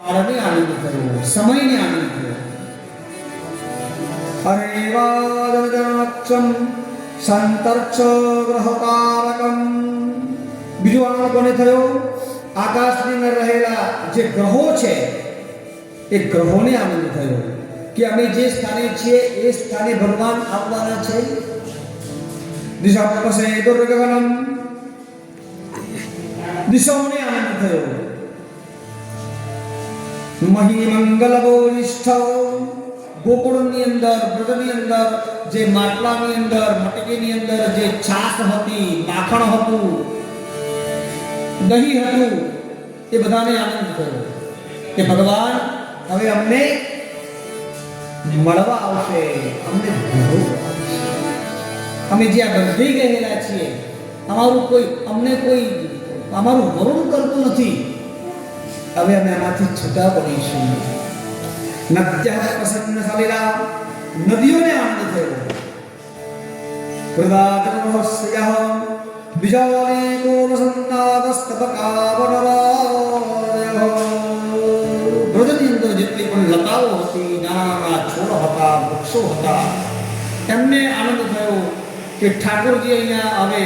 કાળને આનંદ થયો, સમયને આનંદ થયો. અરે વાદળક્ષમ સંતર્ક્ષ ગ્રહતારકમ. બીજો આનંદ કોને થયો? આકાશની અંદર રહેલા જે ગ્રહો છે એ ગ્રહોને આનંદ થયો કે અમે જે સ્થાને છીએ એ સ્થાને ભગવાન આવવાના છે. દિશાપસે દુર્ગગનમ. દિશાઓને આનંદ થયો. મહિમંગલ ગોનિષ્ઠ. ગોકુળની અંદર, બ્રજની અંદર, જે માટલાની અંદર, મટકીની અંદર જે છાશ હતી, માખણ હતું, દહીં હતું, એ બધાને આનંદ થયો કે ભગવાન હવે અમને મળવા આવશે, અમને અમે જ્યાં બંધાઈ ગયેલા છીએ, અમને કોઈ અમારું વરુણ કરતું નથી, હવે અમે આમાંથી છૂટા પડીશું. નદ્યઃ પ્રસન્ન સલિલા. નદીઓને આનંદ થયો. હૃદાજનસ્યઃ વિજાલે કોલસન્નાદસ્તપકાવનરાયઃ. બ્રજની અંદર જેટલી પણ લતાઓ હતી, નાના છોડ હતા, વૃક્ષો હતા, એમને આનંદ થયો કે ઠાકોરજી અહીંયા આવે